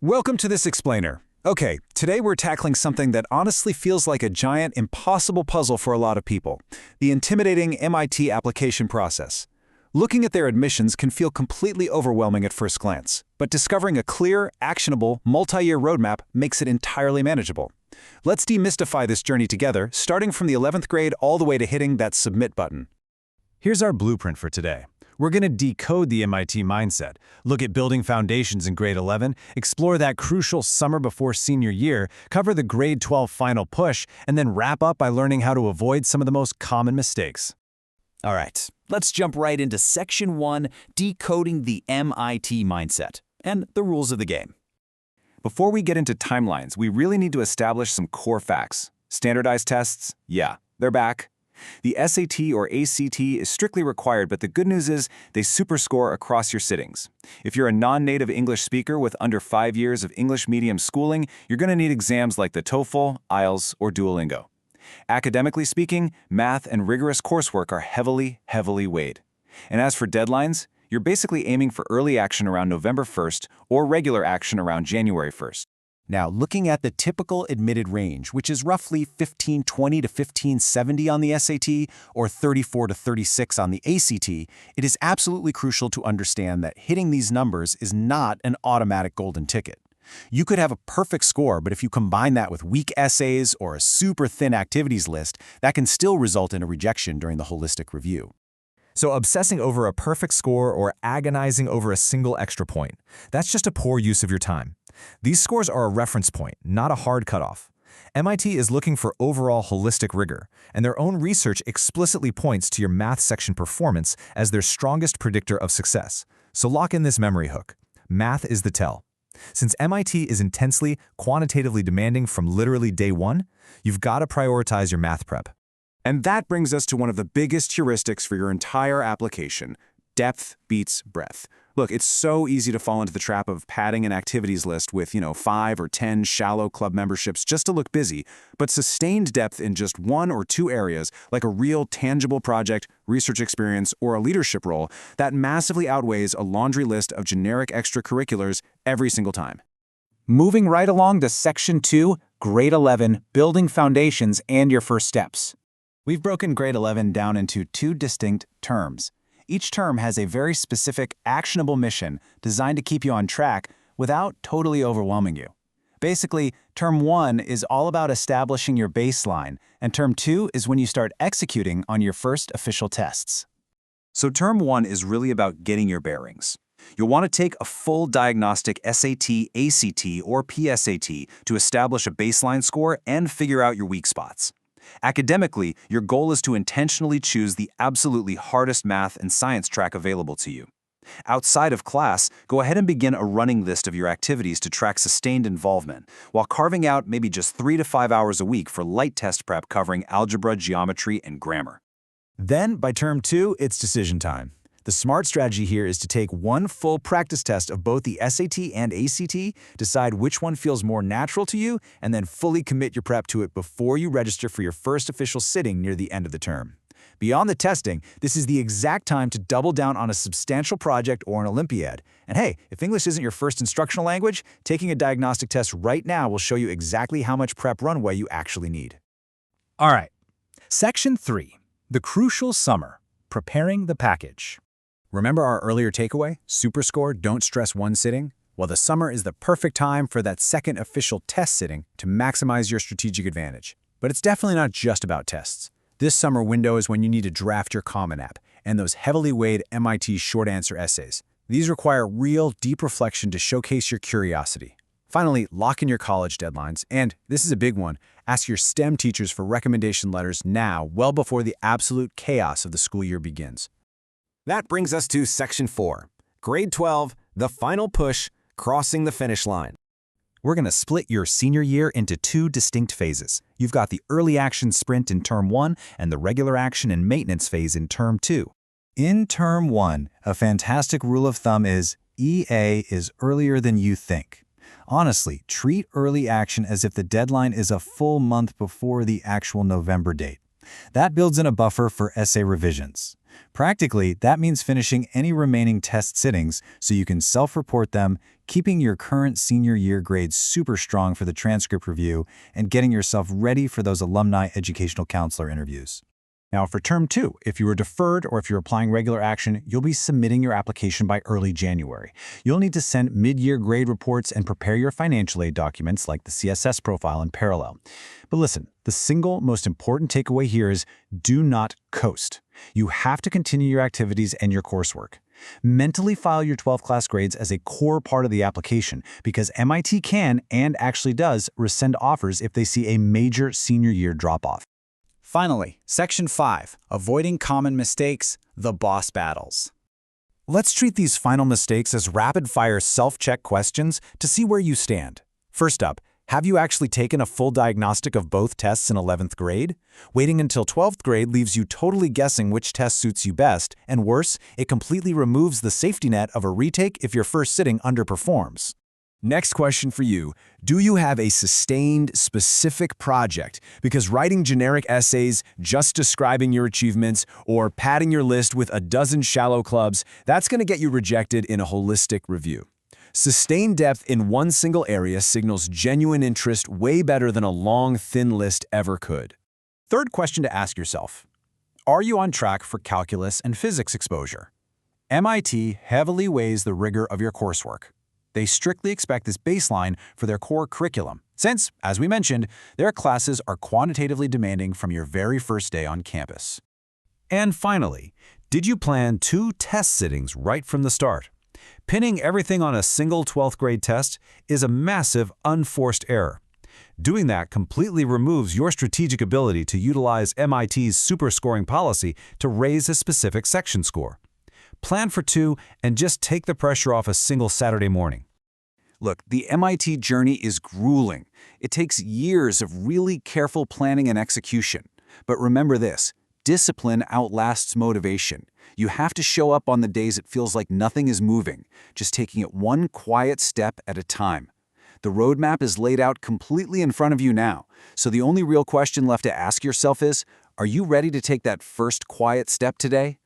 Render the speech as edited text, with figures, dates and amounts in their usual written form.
Welcome to this explainer. Okay, today we're tackling something that honestly feels like a giant, impossible puzzle for a lot of people: the intimidating MIT application process. Looking at their admissions can feel completely overwhelming at first glance, but discovering a clear, actionable, multi-year roadmap makes it entirely manageable. Let's demystify this journey together, starting from the 11th grade all the way to hitting that submit button. Here's our blueprint for today. We're going to decode the MIT mindset, look at building foundations in grade 11, explore that crucial summer before senior year, cover the grade 12 final push, and then wrap up by learning how to avoid some of the most common mistakes. All right, let's jump right into Section 1, Decoding the MIT Mindset, and the rules of the game. Before we get into timelines, we really need to establish some core facts. Standardized tests? Yeah, they're back. The SAT or ACT is strictly required, but the good news is they superscore across your sittings. If you're a non-native English speaker with under 5 years of English medium schooling, you're going to need exams like the TOEFL, IELTS, or Duolingo. Academically speaking, math and rigorous coursework are heavily weighed. And as for deadlines, you're basically aiming for early action around November 1st or regular action around January 1st. Now, looking at the typical admitted range, which is roughly 1520 to 1570 on the SAT or 34 to 36 on the ACT, it is absolutely crucial to understand that hitting these numbers is not an automatic golden ticket. You could have a perfect score, but if you combine that with weak essays or a super thin activities list, that can still result in a rejection during the holistic review. So obsessing over a perfect score or agonizing over a single extra point, that's just a poor use of your time. These scores are a reference point, not a hard cutoff. MIT is looking for overall holistic rigor, and their own research explicitly points to your math section performance as their strongest predictor of success. So lock in this memory hook. Math is the tell. Since MIT is intensely, quantitatively demanding from literally day one, you've got to prioritize your math prep. And that brings us to one of the biggest heuristics for your entire application: depth beats breadth. Look, it's so easy to fall into the trap of padding an activities list with, 5 or 10 shallow club memberships just to look busy, but sustained depth in just 1 or 2 areas, like a real tangible project, research experience, or a leadership role, that massively outweighs a laundry list of generic extracurriculars every single time. Moving right along to Section 2, Grade 11, Building Foundations and Your First Steps. We've broken Grade 11 down into 2 distinct terms. Each term has a very specific, actionable mission designed to keep you on track without totally overwhelming you. Basically, Term 1 is all about establishing your baseline, and Term 2 is when you start executing on your first official tests. So Term 1 is really about getting your bearings. You'll want to take a full diagnostic SAT, ACT, or PSAT to establish a baseline score and figure out your weak spots. Academically, your goal is to intentionally choose the absolutely hardest math and science track available to you. Outside of class, go ahead and begin a running list of your activities to track sustained involvement, while carving out maybe just 3 to 5 hours a week for light test prep covering algebra, geometry, and grammar. Then, by Term 2, it's decision time. The smart strategy here is to take one full practice test of both the SAT and ACT, decide which one feels more natural to you, and then fully commit your prep to it before you register for your first official sitting near the end of the term. Beyond the testing, this is the exact time to double down on a substantial project or an Olympiad. And hey, if English isn't your first instructional language, taking a diagnostic test right now will show you exactly how much prep runway you actually need. All right, Section 3, the crucial summer, preparing the package. Remember our earlier takeaway? Superscore, don't stress one sitting? Well, the summer is the perfect time for that second official test sitting to maximize your strategic advantage. But it's definitely not just about tests. This summer window is when you need to draft your Common App and those heavily weighed MIT short answer essays. These require real, deep reflection to showcase your curiosity. Finally, lock in your college deadlines, and this is a big one, ask your STEM teachers for recommendation letters now, well before the absolute chaos of the school year begins. That brings us to Section 4, Grade 12, the final push, crossing the finish line. We're going to split your senior year into 2 distinct phases. You've got the early action sprint in Term 1 and the regular action and maintenance phase in Term 2. In Term 1, a fantastic rule of thumb is EA is earlier than you think. Honestly, treat early action as if the deadline is a full month before the actual November date. That builds in a buffer for essay revisions. Practically, that means finishing any remaining test sittings so you can self-report them, keeping your current senior year grades super strong for the transcript review, and getting yourself ready for those alumni educational counselor interviews. Now, for Term 2, if you were deferred or if you're applying regular action, you'll be submitting your application by early January. You'll need to send mid-year grade reports and prepare your financial aid documents like the CSS profile in parallel. But listen, the single most important takeaway here is do not coast. You have to continue your activities and your coursework. Mentally file your 12th class grades as a core part of the application because MIT can and actually does rescind offers if they see a major senior year drop-off. Finally, Section 5, Avoiding Common Mistakes, the Boss Battles. Let's treat these final mistakes as rapid-fire self-check questions to see where you stand. First up, have you actually taken a full diagnostic of both tests in 11th grade? Waiting until 12th grade leaves you totally guessing which test suits you best, and worse, it completely removes the safety net of a retake if your first sitting underperforms. Next question for you. Do you have a sustained, specific project? Because writing generic essays, just describing your achievements, or padding your list with a dozen shallow clubs, that's going to get you rejected in a holistic review. Sustained depth in one single area signals genuine interest way better than a long, thin list ever could. Third question to ask yourself. Are you on track for calculus and physics exposure? MIT heavily weighs the rigor of your coursework. They strictly expect this baseline for their core curriculum, since, as we mentioned, their classes are quantitatively demanding from your very first day on campus. And finally, did you plan 2 test sittings right from the start? Pinning everything on a single 12th grade test is a massive, unforced error. Doing that completely removes your strategic ability to utilize MIT's superscoring policy to raise a specific section score. Plan for 2 and just take the pressure off a single Saturday morning. Look, the MIT journey is grueling. It takes years of really careful planning and execution. But remember this, discipline outlasts motivation. You have to show up on the days it feels like nothing is moving, just taking it one quiet step at a time. The roadmap is laid out completely in front of you now, so the only real question left to ask yourself is, are you ready to take that first quiet step today?